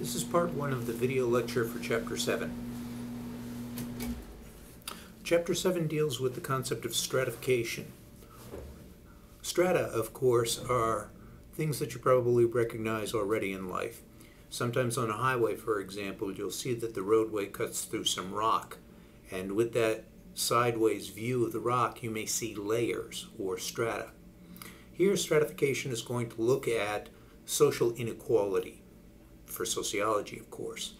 This is part 1 of the video lecture for Chapter 7. Chapter 7 deals with the concept of stratification. Strata, of course, are things that you probably recognize already in life. Sometimes on a highway, for example, you'll see that the roadway cuts through some rock, and with that sideways view of the rock, you may see layers or strata. Here, stratification is going to look at social inequality, for sociology, of course,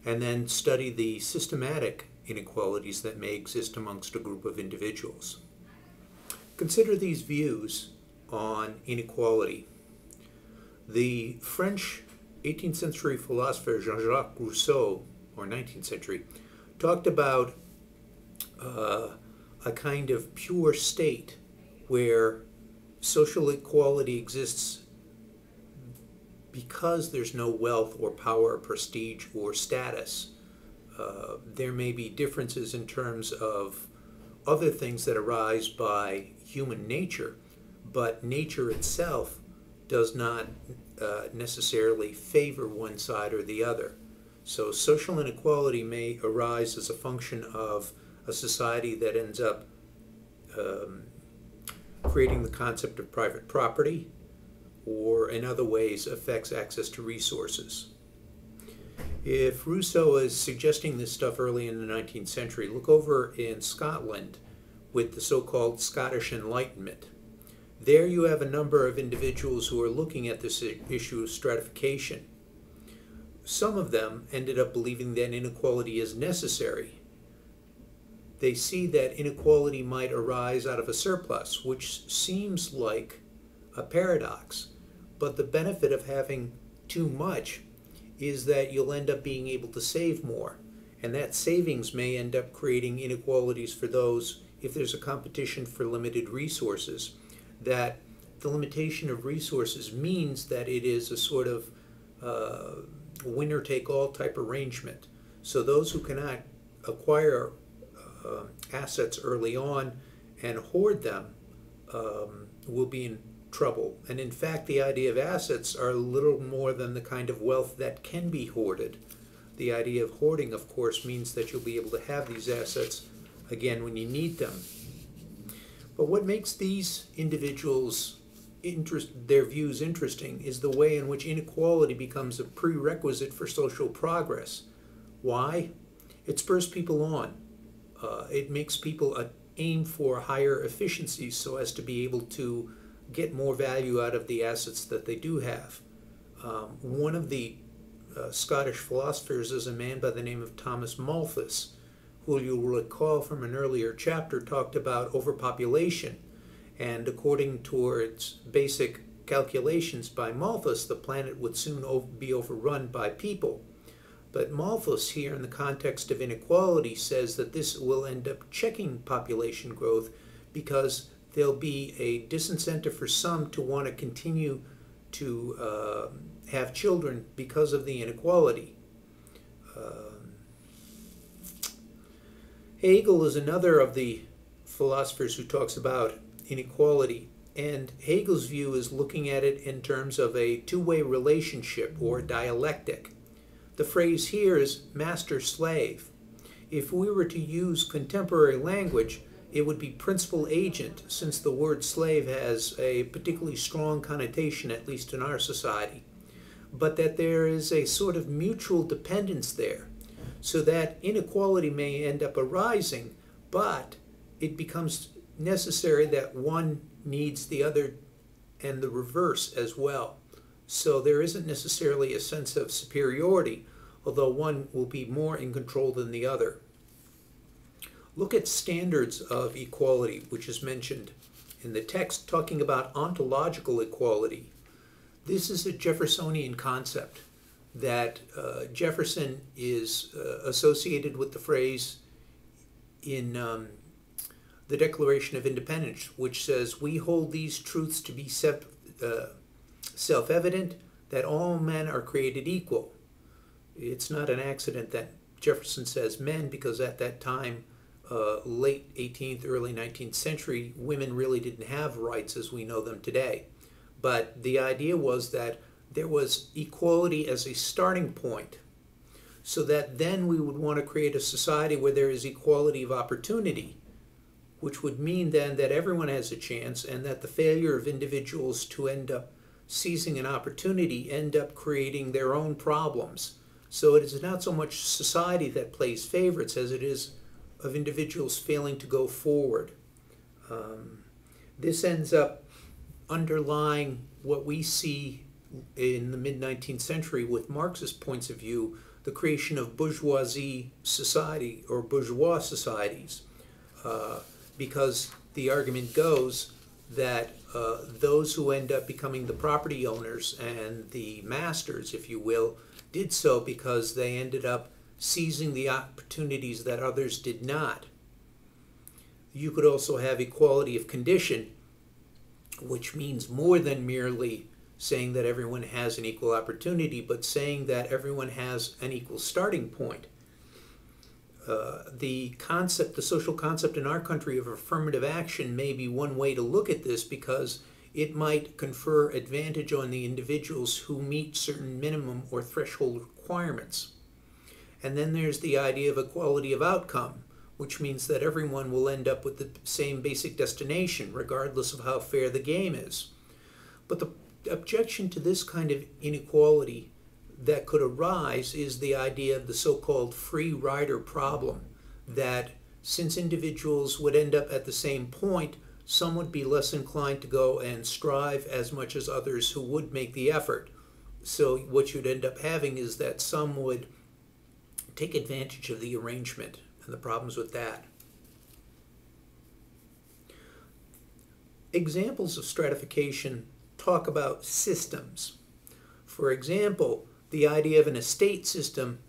and then study the systematic inequalities that may exist amongst a group of individuals. Consider these views on inequality. The French 18th century philosopher Jean-Jacques Rousseau, or 19th century, talked about a kind of pure state where social equality exists because there's no wealth or power, prestige, or status. There may be differences in terms of other things that arise by human nature, but nature itself does not necessarily favor one side or the other. So social inequality may arise as a function of a society that ends up creating the concept of private property, or in other ways affects access to resources. If Rousseau is suggesting this stuff early in the 19th century, look over in Scotland with the so-called Scottish Enlightenment. There you have a number of individuals who are looking at this issue of stratification. Some of them ended up believing that inequality is necessary. They see that inequality might arise out of a surplus, which seems like a paradox, but the benefit of having too much is that you'll end up being able to save more, and that savings may end up creating inequalities for those, if there's a competition for limited resources, that the limitation of resources means that it is a sort of winner-take-all type arrangement. So those who cannot acquire assets early on and hoard them will be in trouble. And in fact, the idea of assets are little more than the kind of wealth that can be hoarded. The idea of hoarding, of course, means that you'll be able to have these assets again when you need them. But what makes these individuals their views interesting is the way in which inequality becomes a prerequisite for social progress. Why? It spurs people on. It makes people aim for higher efficiencies so as to be able to get more value out of the assets that they do have. One of the Scottish philosophers is a man by the name of Thomas Malthus, who you'll recall from an earlier chapter talked about overpopulation. And according to its basic calculations by Malthus, the planet would soon be overrun by people. But Malthus here, in the context of inequality, says that this will end up checking population growth because there'll be a disincentive for some to want to continue to have children because of the inequality. Hegel is another of the philosophers who talks about inequality, and Hegel's view is looking at it in terms of a two-way relationship or dialectic. The phrase here is master-slave. If we were to use contemporary language, it would be principal-agent, since the word slave has a particularly strong connotation, at least in our society. But that there is a sort of mutual dependence there, so that inequality may end up arising, but it becomes necessary that one needs the other and the reverse as well. So there isn't necessarily a sense of superiority, although one will be more in control than the other. Look at standards of equality, which is mentioned in the text, talking about ontological equality. This is a Jeffersonian concept that Jefferson is associated with the phrase in the Declaration of Independence, which says, "We hold these truths to be self-evident, that all men are created equal." It's not an accident that Jefferson says men, because at that time, late 18th, early 19th century, women really didn't have rights as we know them today. But the idea was that there was equality as a starting point, so that then we would want to create a society where there is equality of opportunity, which would mean then that everyone has a chance, and that the failure of individuals to end up seizing an opportunity end up creating their own problems. So it is not so much society that plays favorites as it is of individuals failing to go forward. This ends up underlying what we see in the mid-19th century with Marxist points of view, the creation of bourgeoisie society or bourgeois societies, because the argument goes that those who end up becoming the property owners and the masters, if you will, did so because they ended up seizing the opportunities that others did not. You could also have equality of condition, which means more than merely saying that everyone has an equal opportunity, but saying that everyone has an equal starting point. The social concept in our country of affirmative action may be one way to look at this, because it might confer advantage on the individuals who meet certain minimum or threshold requirements. And then there's the idea of equality of outcome, which means that everyone will end up with the same basic destination, regardless of how fair the game is. But the objection to this kind of inequality that could arise is the idea of the so-called free rider problem, that since individuals would end up at the same point, some would be less inclined to go and strive as much as others who would make the effort. So what you'd end up having is that some would take advantage of the arrangement and the problems with that. Examples of stratification talk about systems. For example, the idea of an estate system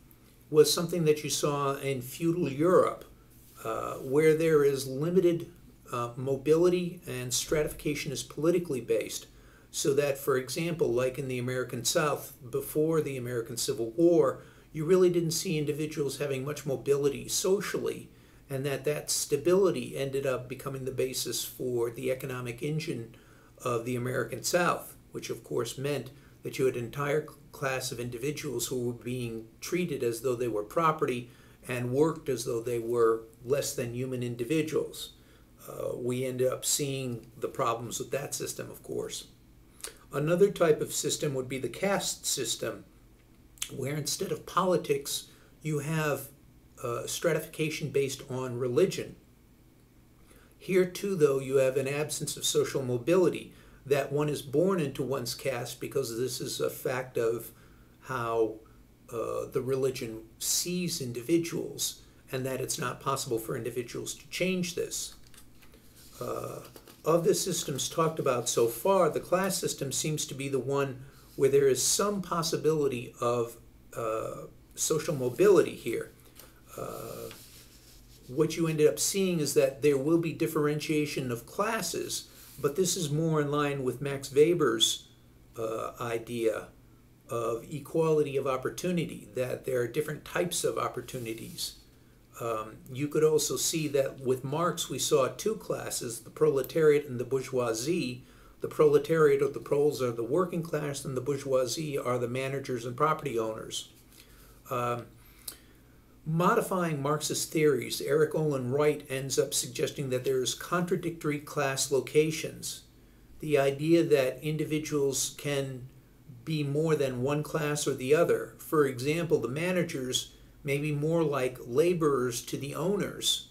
was something that you saw in feudal Europe, where there is limited mobility and stratification is politically based. So that, for example, like in the American South, before the American Civil War, you really didn't see individuals having much mobility socially, and that stability ended up becoming the basis for the economic engine of the American South, which of course meant that you had an entire class of individuals who were being treated as though they were property and worked as though they were less than human individuals. We ended up seeing the problems with that system, of course. Another type of system would be the caste system, where instead of politics, you have stratification based on religion. Here too, though, you have an absence of social mobility, that one is born into one's caste because this is a fact of how the religion sees individuals, and that it's not possible for individuals to change this. Of the systems talked about so far, the class system seems to be the one where there is some possibility of social mobility here. What you ended up seeing is that there will be differentiation of classes, but this is more in line with Max Weber's idea of equality of opportunity, that there are different types of opportunities. You could also see that with Marx we saw two classes, the proletariat and the bourgeoisie. The proletariat or the proles are the working class, and the bourgeoisie are the managers and property owners. Modifying Marxist theories, Eric Olin Wright ends up suggesting that there's contradictory class locations. The idea that individuals can be more than one class or the other. For example, the managers may be more like laborers to the owners,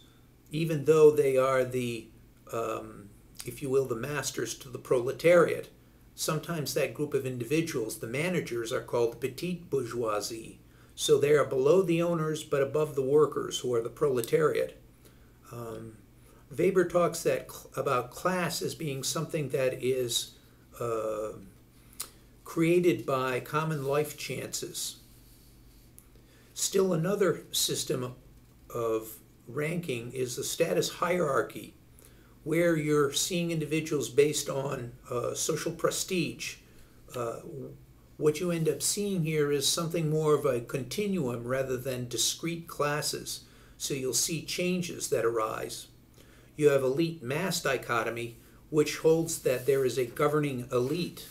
even though they are the, if you will, the masters to the proletariat. Sometimes that group of individuals, the managers, are called the petite bourgeoisie. So they are below the owners but above the workers, who are the proletariat. Weber talks about class as being something that is created by common life chances. Still another system of ranking is the status hierarchy, where you're seeing individuals based on social prestige. What you end up seeing here is something more of a continuum rather than discrete classes. So you'll see changes that arise. You have elite-mass dichotomy, which holds that there is a governing elite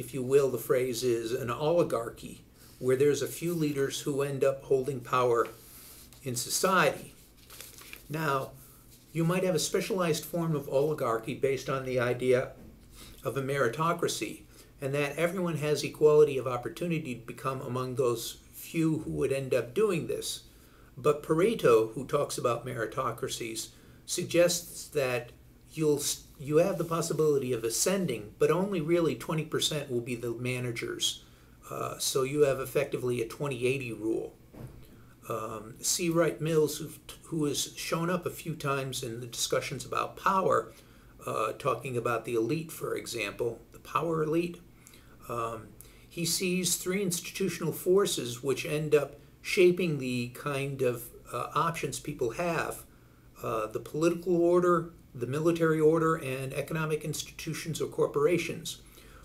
if you will, the phrase is an oligarchy, where there's a few leaders who end up holding power in society. Now, you might have a specialized form of oligarchy based on the idea of a meritocracy, and that everyone has equality of opportunity to become among those few who would end up doing this. But Pareto, who talks about meritocracies, suggests that you have the possibility of ascending, but only really 20% will be the managers. So you have effectively a 20-80 rule. C. Wright Mills, who has shown up a few times in the discussions about power, talking about the elite, for example, the power elite, he sees three institutional forces which end up shaping the kind of options people have: the political order, the military order, and economic institutions or corporations,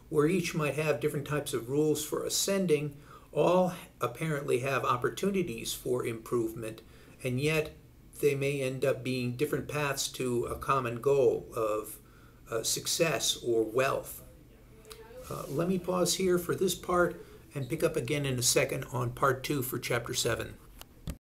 where each might have different types of rules for ascending. All apparently have opportunities for improvement, and yet they may end up being different paths to a common goal of success or wealth. Let me pause here for this part and pick up again in a second on part 2 for chapter 7.